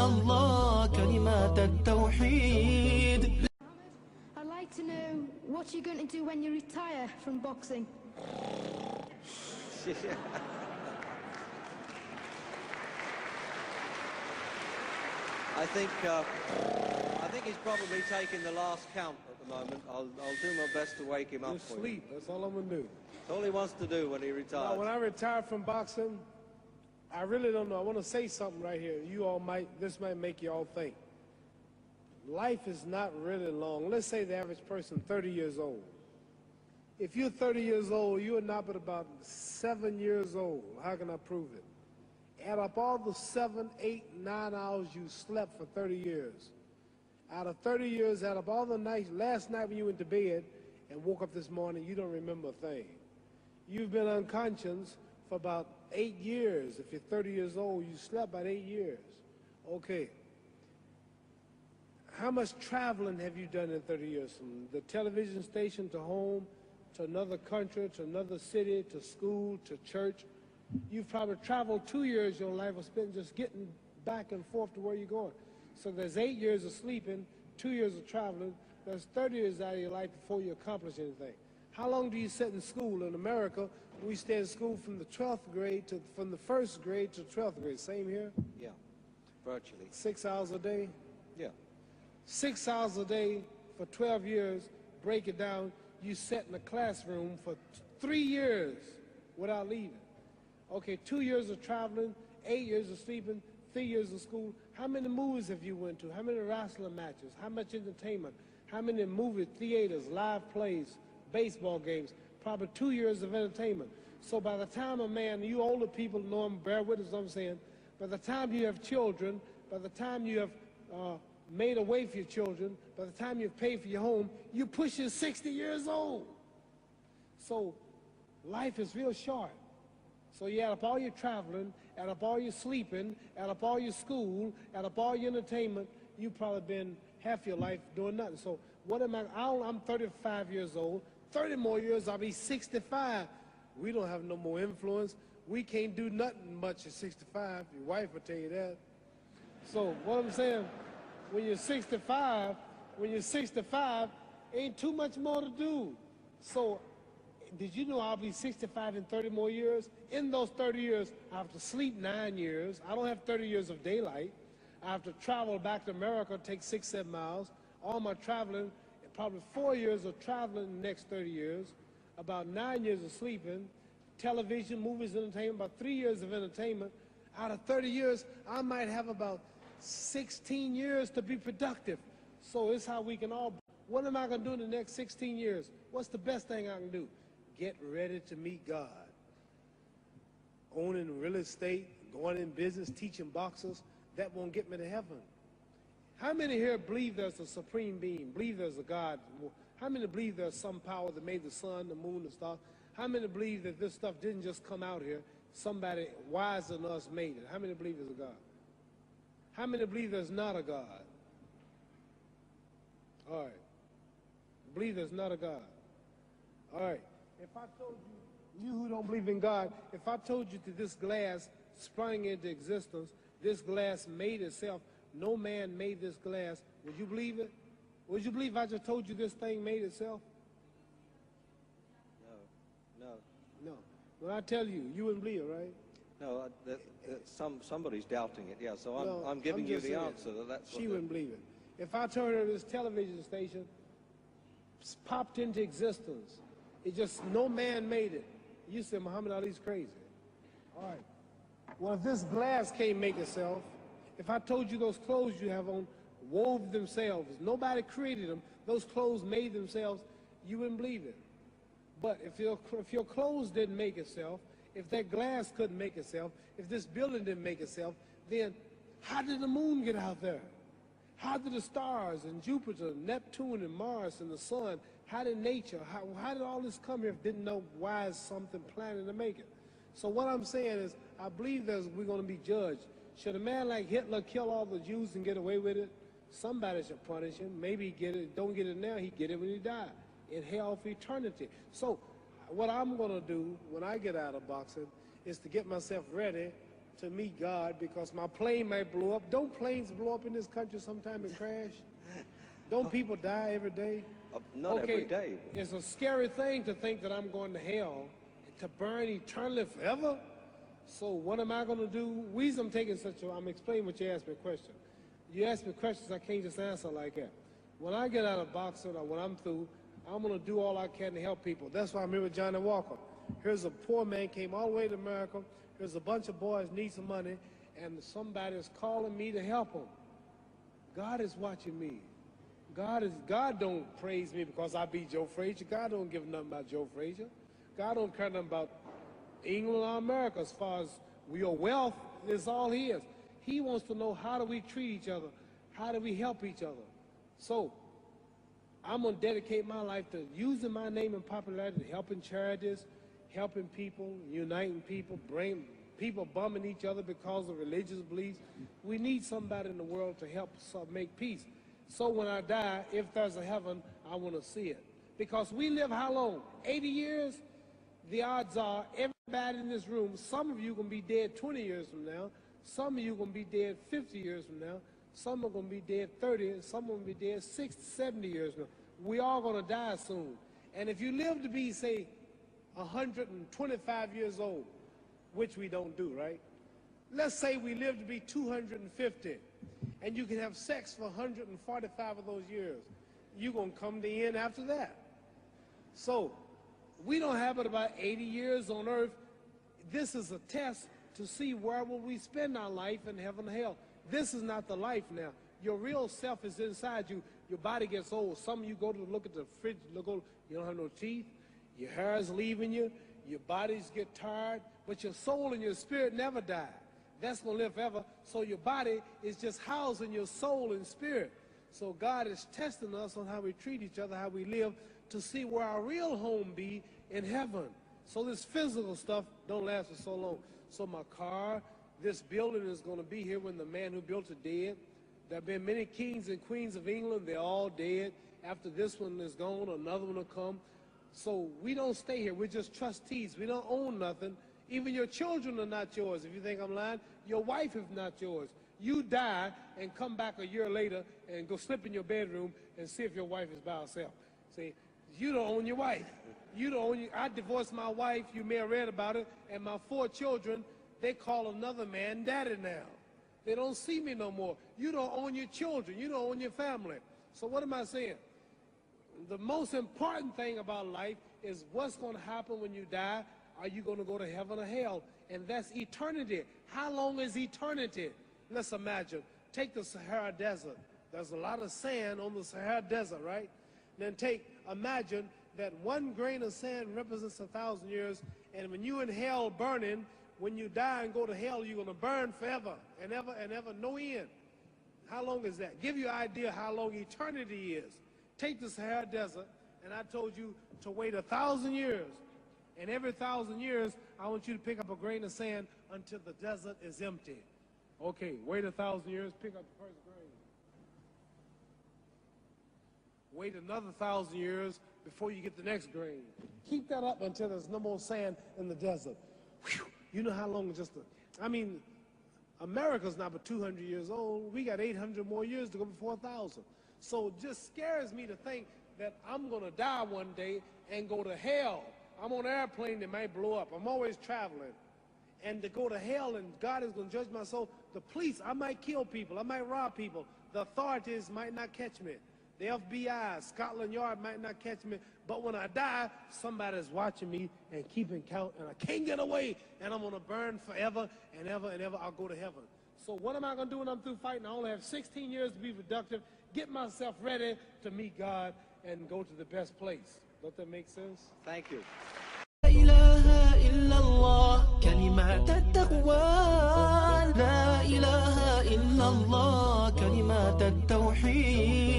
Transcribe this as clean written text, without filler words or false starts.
الله كلمات التوحيد. I'd like to know what you're going to do when you retire from boxing. I think he's probably taking the last count at the moment. I'll do my best to wake him up Just for sleep. you. That's all I'm going to do. That's all he wants to do when he retires. Now, when I retire from boxing, I really don't know. I want to say something right here. This might make you all think. Life is not really long. Let's say the average person, 30 years old. If you're 30 years old, you are not but about 7 years old. How can I prove it? Add up all the 7, 8, 9 hours you slept for 30 years. Out of 30 years, add up all the nights, last night when you went to bed and woke up this morning, you don't remember a thing. You've been unconscious for about 8 years. If you're 30 years old, you slept about 8 years. Okay. How much traveling have you done in 30 years? From the television station to home, to another country, to another city, to school, to church. You've probably traveled 2 years your life was spent just getting back and forth to where you're going. So there's 8 years of sleeping, 2 years of traveling. There's 30 years out of your life before you accomplish anything. How long do you sit in school? In America, we stay in school from the 12th grade from the 1st grade to 12th grade. Same here? Yeah, virtually. 6 hours a day? Yeah. 6 hours a day for 12 years, break it down, you sat in the classroom for 3 years without leaving. Okay, 2 years of traveling, 8 years of sleeping, 3 years of school. How many movies have you went to? How many wrestling matches? How much entertainment? How many movie theaters, live plays, baseball games? Probably 2 years of entertainment. So by the time a man, you older people know him, bear with us what I'm saying, by the time you have children, by the time you have made a way for your children, by the time you've paid for your home, you're pushing 60 years old. So life is real short. So you add up all your traveling, add up all your sleeping, add up all your school, add up all your entertainment, you've probably been half your life doing nothing. So what am I? I'm 35 years old. 30 more years, I'll be 65. We don't have no more influence. We can't do nothing much at 65. Your wife will tell you that. So what I'm saying, when you're 65, ain't too much more to do. So did you know I'll be 65 in 30 more years? In those 30 years, I have to sleep 9 years. I don't have 30 years of daylight. I have to travel back to America, take 6, 7 miles. All my traveling, probably 4 years of traveling in the next 30 years, about 9 years of sleeping, television, movies, entertainment, about 3 years of entertainment. Out of 30 years, I might have about 16 years to be productive. So it's how we can all, what am I going to do in the next 16 years? What's the best thing I can do? Get ready to meet God. Owning real estate, going in business, teaching boxers, that won't get me to heaven. How many here believe there's a supreme being, believe there's a God? How many believe there's some power that made the sun, the moon, the stars? How many believe that this stuff didn't just come out here? Somebody wiser than us made it. How many believe there's a God? How many believe there's not a God? All right. Believe there's not a God. All right. If I told you, you who don't believe in God, if I told you that this glass sprang into existence, this glass made itself, no man made this glass, would you believe it? Would you believe I just told you this thing made itself? No. When I tell you, you wouldn't believe it, right? No, somebody's doubting it, yeah, so No, I'm giving you the saying, answer. That's she wouldn't believe it. If I told her this television station popped into existence, it just, no man made it, you say Muhammad Ali's crazy. All right. Well, if this glass can't make itself, if I told you those clothes you have on wove themselves, nobody created them, those clothes made themselves, you wouldn't believe it. But if your clothes didn't make itself, if that glass couldn't make itself, if this building didn't make itself, then how did the moon get out there? How did the stars and Jupiter, Neptune and Mars and the sun, how did nature, how did all this come here if didn't know why is something planning to make it? So what I'm saying is, I believe we're going to be judged. Should a man like Hitler kill all the Jews and get away with it? Somebody should punish him. Maybe he get it, don't get it now, he get it when he died, in hell for eternity. So what I'm going to do when I get out of boxing is to get myself ready to meet God because my plane might blow up. Don't planes blow up in this country sometime and crash? Don't people die every day? Not every day. It's a scary thing to think that I'm going to hell to burn eternally forever. So what am I going to do? I'm taking I'm explaining what you asked me a question. You ask me questions I can't just answer like that. When I get out of boxing or when I'm through, I'm going to do all I can to help people. That's why I'm here with Johnny Walker. Here's a poor man, came all the way to America. Here's a bunch of boys need some money, and somebody is calling me to help them. God is watching me. God don't praise me because I beat Joe Frazier. God don't give nothing about Joe Frazier. God don't care nothing about England or America as far as your wealth is all his. He wants to know, how do we treat each other? How do we help each other? So I'm going to dedicate my life to using my name and popularity, helping charities, helping people, uniting people, bring people bumming each other because of religious beliefs. We need somebody in the world to help us make peace. So when I die, if there's a heaven, I want to see it. Because we live how long? 80 years? The odds are everybody in this room, some of you are going to be dead 20 years from now. Some of you are going to be dead 50 years from now. Some are going to be dead 30, and some are going to be dead 60, 70 years from now. We all going to die soon. And if you live to be, say, 125 years old, which we don't do, right? Let's say we live to be 250, and you can have sex for 145 of those years. You're going to come to the end after that. So we don't have but about 80 years on earth. This is a test to see where will we spend our life in heaven or hell. This is not the life now. Your real self is inside you. Your body gets old. Some of you go to look at the fridge, you don't have no teeth. Your hair is leaving you. Your bodies get tired. But your soul and your spirit never die. That's going to live forever. So your body is just housing your soul and spirit. So God is testing us on how we treat each other, how we live, to see where our real home be in heaven. So this physical stuff don't last for so long. So my car, this building is going to be here when the man who built it dead. There have been many kings and queens of England. They're all dead. After this one is gone, another one will come. So we don't stay here. We're just trustees. We don't own nothing. Even your children are not yours. If you think I'm lying, your wife is not yours. You die and come back a year later and go slip in your bedroom and see if your wife is by herself. See, you don't own your wife. You don't own I divorced my wife. You may have read about it. And my 4 children, they call another man daddy now. They don't see me no more. You don't own your children. You don't own your family. So what am I saying? The most important thing about life is what's going to happen when you die. Are you going to go to heaven or hell? And that's eternity. How long is eternity? Let's imagine. Take the Sahara Desert. There's a lot of sand on the Sahara Desert, right? Then imagine that 1 grain of sand represents 1,000 years, and when you're in hell burning, when you die and go to hell, you're going to burn forever and ever and ever, no end. How long is that? Give you an idea how long eternity is. Take the Sahara Desert, and I told you to wait 1,000 years. And every 1,000 years, I want you to pick up a grain of sand until the desert is empty. Okay, wait 1,000 years, pick up the first grain. Wait another 1,000 years before you get the next grain. Keep that up until there's no more sand in the desert. Whew. You know how long America's not but 200 years old. We got 800 more years to go before 1,000. So it just scares me to think that I'm going to die one day and go to hell. I'm on an airplane that might blow up. I'm always traveling. And to go to hell and God is going to judge my soul. The police, I might kill people. I might rob people. The authorities might not catch me. The FBI, Scotland Yard might not catch me. But when I die, somebody's watching me and keeping count. And I can't get away. And I'm going to burn forever and ever and ever. I'll go to heaven. So what am I going to do when I'm through fighting? I only have 16 years to be productive. Get myself ready to meet God and go to the best place. Don't that make sense? Thank you. لا إله إلا الله كلمات التقوى لا إله إلا الله كلمات التوحيد